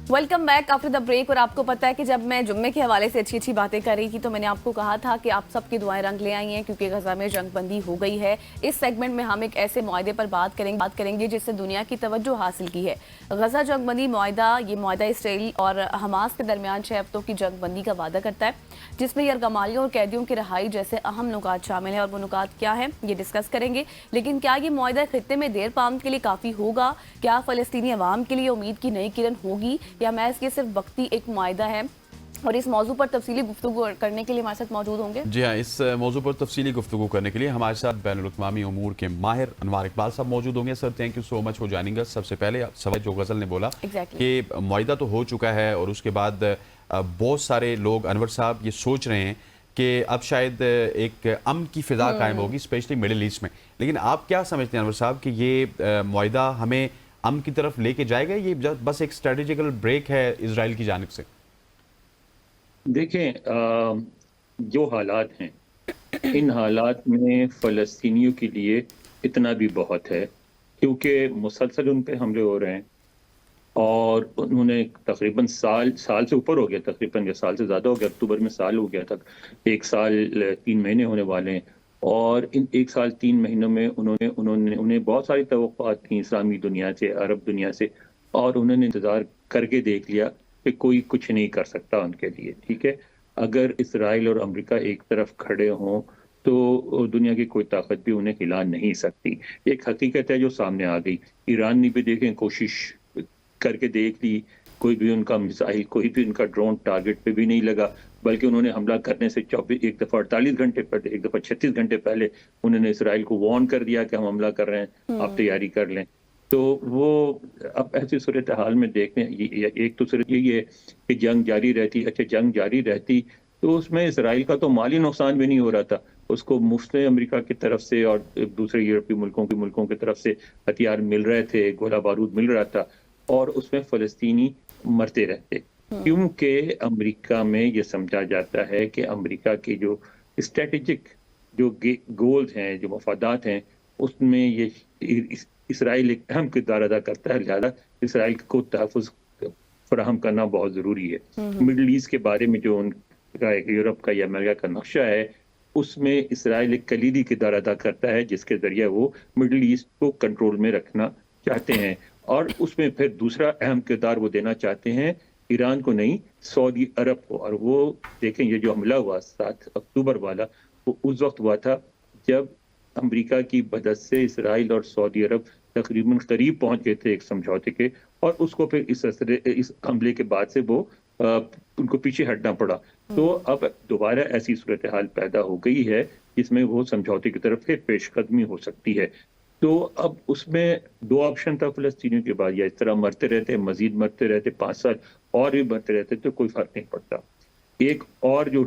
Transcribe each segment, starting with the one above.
Welcome back after the break. और आपको पता है कि जब मैं जुम्मे के हवाले से अच्छी अच्छी बातें कर रही थी तो मैंने आपको कहा था कि आप सबकी दुआएं रंग ले आई हैं क्योंकि गजा में जंग बंदी हो गई है। इस सेगमेंट में हम एक ऐसे मुआहदे पर बात करेंगे जिससे दुनिया की तवज्जो हासिल की है। गजा जंग बंदी मुआहदा, ये मुआहदा इसराइल और हमास के दरमियान 6 हफ्तों की जंग बंदी का वादा करता है, जिसमें यरगमालियों और कैदियों की रहाई जैसे अहम नुकात शामिल है। और वो नुकात क्या है ये डिस्कस करेंगे। लेकिन क्या ये मुआहदा खित्ते में देर पाम के लिए काफ़ी होगा? क्या फ़लस्तीनी अवाम के लिए उम्मीद की नई किरण होगी या महज ये सिर्फ वक्ती एक मुआहदा है? और इस मौजू पर तफसीली गुफ्तगू करने के लिए हमारे साथ मौजूद होंगे। जी हाँ, इस मौजू पर तफसीली गुफ्तगू करने के लिए हमारे साथ बैनुल-अक़वामी उमूर के माहिर अनवार इकबाल साहब मौजूद होंगे। Sir, thank you so much for joining us. सबसे पहले सवाल जो गज़ल ने बोला कि मुआहदा तो हो चुका है और उसके बाद बहुत सारे लोग, अनवर साहब, ये सोच रहे हैं कि अब शायद एक अमन की फ़िज़ा कायम होगी, स्पेशली मिडिल ईस्ट में। लेकिन आप क्या समझते हैं अनवर साहब कि ये मुआहदा हमें अमन की तरफ लेके जाएगा, ये बस एक स्ट्रेटेजिकल ब्रेक है इजराइल की जानिब से? देखें, जो हालात हैं, इन हालात में फ़लस्तीनियों के लिए इतना भी बहुत है, क्योंकि मुसलसल उन पे हमले हो रहे हैं और उन्होंने तकरीबन साल से ऊपर हो गया, तकरीबन साल से ज़्यादा हो गया, अक्टूबर में साल हो गया था, 1 साल 3 महीने होने वाले हैं। और इन 1 साल 3 महीनों में उन्हें बहुत सारी तवक्कुआत थी इस्लामी दुनिया से, अरब दुनिया से, और उन्होंने इंतज़ार करके देख लिया कि कोई कुछ नहीं कर सकता उनके लिए। ठीक है, अगर इसराइल और अमेरिका एक तरफ खड़े हों तो दुनिया की कोई ताकत भी उन्हें हिला नहीं सकती। एक हकीकत है जो सामने आ गई। ईरान ने भी देखें कोशिश करके देख ली, कोई भी उनका मिसाइल, कोई भी उनका ड्रोन टारगेट पे भी नहीं लगा, बल्कि उन्होंने हमला करने से एक दफ़ा 48 घंटे पहले, एक दफ़ा 36 घंटे पहले उन्होंने इसराइल को वार्न कर दिया कि हम हमला कर रहे हैं, आप तैयारी कर लें। तो वो अब ऐसी सूरत हाल में देखते हैं, एक तो सूरत यही है कि जंग जारी रहती। अच्छा, जंग जारी रहती तो उसमें इसराइल का तो माली नुकसान भी नहीं हो रहा था, उसको मुफ्त अमेरिका की तरफ से और दूसरे यूरोपीय मुल्कों की तरफ से हथियार मिल रहे थे, गोला बारूद मिल रहा था, और उसमें फ़लस्तीनी मरते रहते, क्योंकि अमेरिका में ये समझा जाता है कि अमेरिका के जो स्ट्रेटेजिक जो गोल्स हैं, जो मफादात हैं, उसमें ये इसराइल एक अहम किरदार अदा करता है। लिहाजा इसराइल को तहफ़्फ़ुज़ फराहम करना बहुत ज़रूरी है। मिडल ईस्ट के बारे में जो उनका एक यूरोप का या अमेरिका का नक्शा है, उसमें इसराइल एक कलीदी किरदार अदा करता है, जिसके ज़रिए वो मिडल ईस्ट को कंट्रोल में रखना चाहते हैं। और उसमें फिर दूसरा अहम किरदार वो देना चाहते हैं ईरान को नहीं, सऊदी अरब को। और वो देखें, ये जो हमला हुआ 7 अक्टूबर वाला, वो उस वक्त हुआ था जब अमेरिका की मदद से इसराइल और सऊदी अरब तकरीबन करीब पहुंच गए थे एक समझौते के, और उसको फिर इस हमले के बाद से वो उनको पीछे हटना पड़ा। तो अब दोबारा ऐसी सूरत हाल पैदा हो गई है जिसमें वो समझौते की तरफ फिर पेशकदमी हो सकती है। तो अब उसमें 2 ऑप्शन था फ़लस्तीनियों के बाद, या इस तरह मरते रहते, मजीद मरते रहते, 5 साल और भी मरते रहते, तो कोई फर्क नहीं पड़ता। एक और जो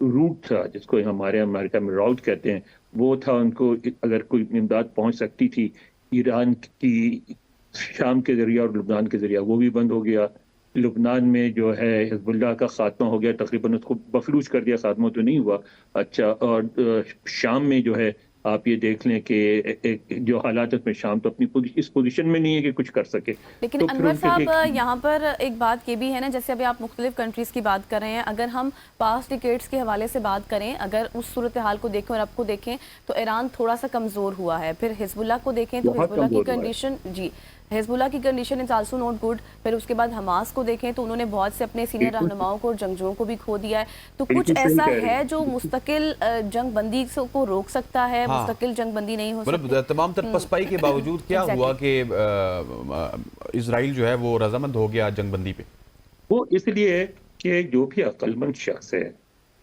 रूट था, जिसको हमारे अमेरिका में राउट कहते हैं, वो था उनको अगर कोई इमदाद पहुंच सकती थी ईरान की शाम के जरिए और लुबनान के जरिए, वो भी बंद हो गया। लुबनान में जो है हिजबुल्लाह का खात्मा हो गया, तकरीबन उसको मफलूज कर दिया, खात्मा तो नहीं हुआ। अच्छा, और शाम में जो है आप ये देख लें कि जो हालात है उसमें शाम तो अपनी इस पोजीशन में नहीं है कि कुछ कर सके। लेकिन तो अनवर साहब, यहाँ पर एक बात ये भी है ना, जैसे अभी आप मुख्तलिफ कंट्रीज़ की बात कर रहे हैं, अगर हम पास्ट डिकेड्स के हवाले से बात करें, अगर उस सूरत हाल को देखें और अब को देखें तो ईरान थोड़ा सा कमज़ोर हुआ है। फिर हिजबुल्लाह को देखें तो हिजबुल्लाह की कंडीशन, जी, हिजबुल्लाह की condition is also not good. फिर उसके बाद हमास को देखें तो उन्होंने बहुत से अपने सीनियर रहनुमाओं को और जंगजुओं को भी खो दिया है। तो कुछ ऐसा है जो मुस्तकिल जंग बंदी को रोक सकता है? मुस्तकिल जंग बंदी नहीं हो सकती। तमाम तर पसपाई के बावजूद क्या हुआ कि इजराइल जो है वो रजामंद हो गया जंग बंदी पे? वो इसलिए कि जो भी अक्लमंद शख्स है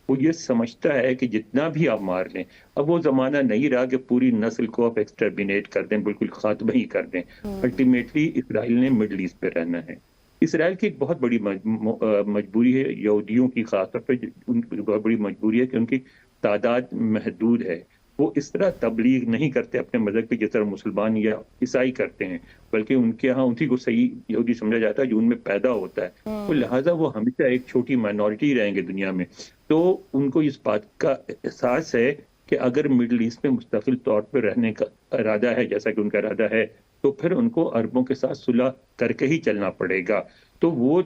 वो ये समझता है कि जितना भी आप मार लें, अब वो ज़माना नहीं रहा कि पूरी नस्ल को आप एक्सटर्मिनेट कर दें, बिल्कुल ख़ात्मा ही कर दें। अल्टीमेटली इसराइल ने मिडल ईस्ट पे रहना है। इसराइल की एक बहुत बड़ी मजबूरी है, यहूदियों की ख़ासतौर पे उनकी बहुत बड़ी मजबूरी है कि उनकी तादाद महदूद है। वो इस तरह तबलीग नहीं करते अपने मज़हब की जिस तरह मुसलमान या ईसाई करते हैं, बल्कि उनके यहाँ उसी को सही यहूदी समझा जाता है जो उनमें पैदा होता है। तो लिहाजा वो हमेशा एक छोटी माइनॉरिटी रहेंगे दुनिया में। तो उनको इस बात का एहसास है कि अगर मिडल ईस्ट में मुस्तकिल तौर पर रहने का इरादा है, जैसा कि उनका इरादा है, تو پھر ان کو عربوں کے ساتھ صلح کر کے ہی چلنا پڑے گا. تو وہ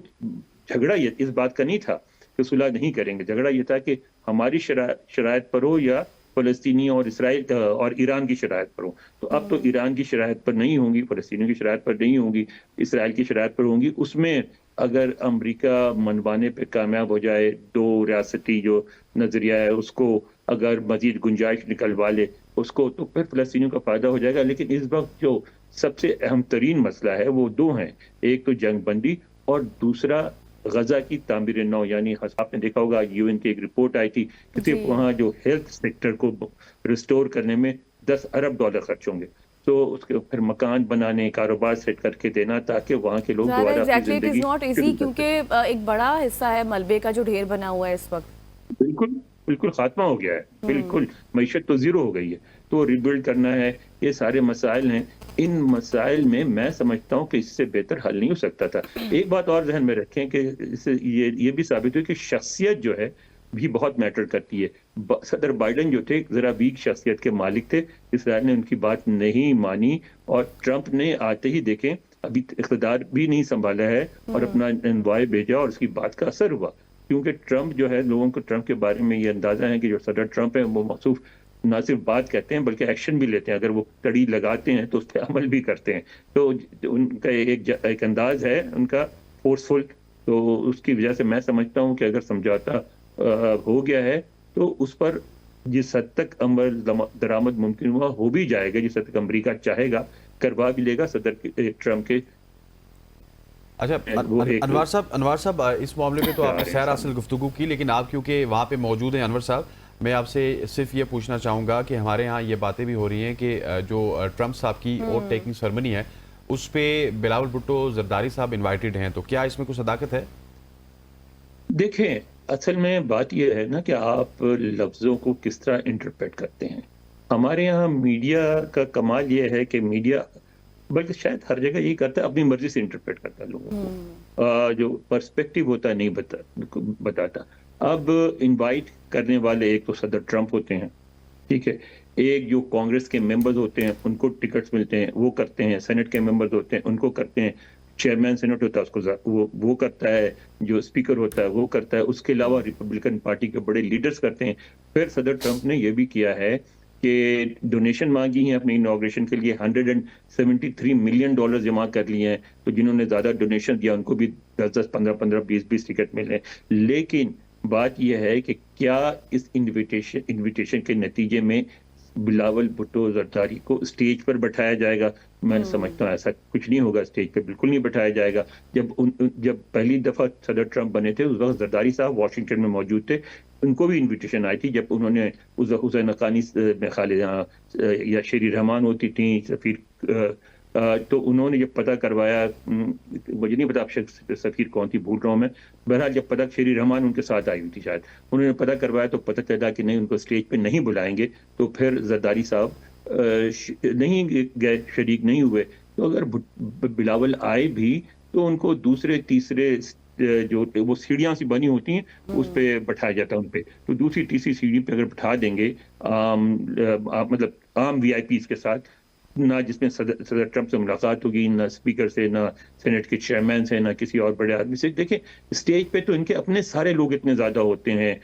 جھگڑا یہ اس بات کا نہیں تھا کہ صلح نہیں کریں گے، جھگڑا یہ تھا کہ ہماری شرائط پر ہو یا فلسطینی اور اسرائیل اور ایران کی شرائط پر ہو. تو اب تو ایران کی شرائط پر نہیں ہوں گی، فلسطینیوں کی شرائط پر نہیں ہوں گی، اسرائیل کی شرائط پر ہوں گی. اس میں اگر امریکہ منوانے پہ کامیاب ہو جائے، دو ریاستی جو نظریہ ہے اس کو اگر مزید گنجائش نکلوا لے اس کو، تو پھر فلسطینیوں کا فائدہ ہو جائے گا. لیکن اس وقت جو سب سے اہم ترین مسئلہ ہے وہ دو ہیں، ایک تو جنگ بندی اور دوسرا غزہ کی تعمیر نو. یعنی آپ نے دیکھا ہوگا یو این کی ایک رپورٹ آئی تھی کہ صرف وہاں جو ہیلتھ سیکٹر کو ریسٹور کرنے میں $10 ارب خرچ ہوں گے. تو اس کے پھر مکان بنانے، کاروبار سیٹ کر کے دینا تاکہ وہاں کے لوگ دوبارہ اپنی زندگی کیونکہ ایک بڑا حصہ ہے ملبے کا جو ڈھیر بنا ہوا ہے اس وقت. بالکل خاتمہ ہو گیا ہے، بالکل معیشت تو زیرو ہو گئی ہے. تو ریبلڈ کرنا ہے، یہ سارے مسائل ہیں. ان مسائل میں میں سمجھتا ہوں کہ اس سے بہتر حل نہیں ہو سکتا تھا. ایک بات اور ذہن میں رکھیں کہ اس سے یہ بھی ثابت ہوئی کہ شخصیت جو ہے بھی بہت میٹر کرتی ہے. صدر بائیڈن جو تھے ذرا ویک شخصیت کے مالک تھے، اسرائیل نے ان کی بات نہیں مانی اور ٹرمپ نے آتے ہی دیکھیں ابھی اقتدار بھی نہیں سنبھالا ہے اور اپنا انوائے بھیجا اور اس کی بات کا اثر ہوا. کیونکہ ٹرمپ جو ہے، لوگوں کو ٹرمپ کے بارے میں یہ اندازہ ہے کہ جو صدر ٹرمپ ہیں وہ مخصوص نہ صرف بات کہتے ہیں بلکہ ایکشن بھی لیتے ہیں. اگر وہ کڑی لگاتے ہیں تو اس پہ عمل بھی کرتے ہیں. تو ان کا ایک انداز ہے ان کا فورسفل. تو اس کی وجہ سے میں سمجھتا ہوں کہ اگر سمجھوتا ہو گیا ہے تو اس پر جس حد تک عمل درآمد ممکن ہوا ہو بھی جائے گا، جس حد تک امریکہ چاہے گا کروا بھی لے گا صدر ٹرمپ کے. اچھا انوار صاحب اس معاملے پہ تو آپ نے سیر حاصل گفتگو کی، لیکن آپ کیونکہ وہاں پہ موجود ہیں انور صاحب، میں آپ سے صرف یہ پوچھنا چاہوں گا کہ ہمارے ہاں یہ باتیں بھی ہو رہی ہیں کہ جو ٹرمپ صاحب کی ووٹ ٹیکنگ سرمنی ہے اس پہ بلاول بھٹو زرداری صاحب انوائٹڈ ہیں، تو کیا اس میں کچھ صداقت ہے؟ دیکھیں اصل میں بات یہ ہے نا کہ آپ لفظوں کو کس طرح انٹرپریٹ کرتے ہیں. ہمارے یہاں میڈیا کا کمال یہ ہے کہ میڈیا بلکہ شاید ہر جگہ یہی کرتا ہے، اپنی مرضی سے انٹرپریٹ کرتا ہے لوگوں کو، جو پرسپیکٹیو ہوتا ہے نہیں بتاتا. اب انوائٹ کرنے والے ایک تو صدر ٹرمپ ہوتے ہیں، ٹھیک ہے، ایک جو کانگریس کے ممبرز ہوتے ہیں ان کو ٹکٹس ملتے ہیں وہ کرتے ہیں، سینٹ کے ممبرز ہوتے ہیں ان کو کرتے ہیں، چیئرمین سینٹ ہوتا ہے اس کو وہ کرتا ہے، جو اسپیکر ہوتا ہے وہ کرتا ہے. اس کے علاوہ ریپبلکن پارٹی کے بڑے لیڈرز کرتے ہیں. پھر صدر ٹرمپ نے یہ بھی کیا ہے کہ ڈونیشن مانگی ہیں اپنی انوگریشن کے لیے، $173 ملین جمع کر لیے ہیں. تو جنہوں نے زیادہ ڈونیشن دیا ان کو بھی 10 15 20 ٹکٹ ملے. لیکن بات یہ ہے کہ کیا اس انویٹیشن کے نتیجے میں بلاول بھٹو زرداری کو اسٹیج پر بٹھایا جائے گا؟ میں سمجھتا ہوں ایسا کچھ نہیں ہوگا، اسٹیج پہ بالکل نہیں بٹھایا جائے گا. جب پہلی دفعہ صدر ٹرمپ بنے تھے اس وقت زرداری صاحب واشنگٹن میں موجود تھے، ان کو بھی انویٹیشن آئی تھی. جب انہوں نے حسین حقانی میں خالد یا شیری رحمان ہوتی تھیں سفیر، تو انہوں نے جب پتہ کروایا، مجھے نہیں پتا اب سفیر کون تھی، بھول رہا ہوں میں، بہرحال جب پتہ شیری رحمان ان کے ساتھ آئی ہوئی تھی شاید، انہوں نے پتہ کروایا تو پتہ چلا کہ نہیں ان کو اسٹیج پہ نہیں بلائیں گے. تو پھر زرداری صاحب نہیں گئے، شریک نہیں ہوئے. تو اگر بلاول آئے بھی تو ان کو دوسرے تیسرے جو وہ سیڑھیاں سی بنی ہوتی ہیں اس پہ بٹھایا جاتا ہے ان پہ. تو دوسری تیسری سیڑھی پہ اگر بٹھا دیں گے مطلب عام وی آئی پیز کے ساتھ، نہ جس میں صدر ٹرمپ سے ملاقات ہوگی، نہ اسپیکر سے، نہ سینٹ کے چیئرمین سے، نہ کسی اور بڑے آدمی سے. دیکھیں اسٹیج پہ تو ان کے اپنے سارے لوگ اتنے زیادہ ہوتے ہیں،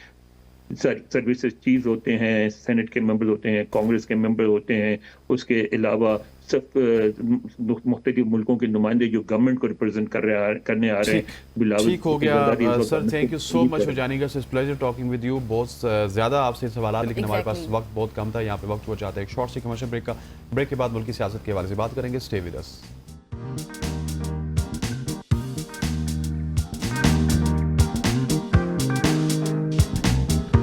سروسز چیف ہوتے ہیں، سینٹ کے ممبر ہوتے ہیں، کانگریس کے ممبر ہوتے ہیں، اس کے علاوہ سب مختلف ملکوں کے نمائندے جو گورنمنٹ کو ریپرزینٹ کرنے آ رہے ہیں. بلاول ٹھیک ہو گیا sir, thank you so much for joining us, pleasure talking with you. بہت زیادہ آپ سے سوالات، لیکن ہمارے پاس وقت بہت کم تھا، یہاں پہ وقت ہو جاتا ہے. ایک شارٹ سے کمرشل بریک کے بعد ملکی سیاست کے حوالے سے بات کریں گے. Stay with us.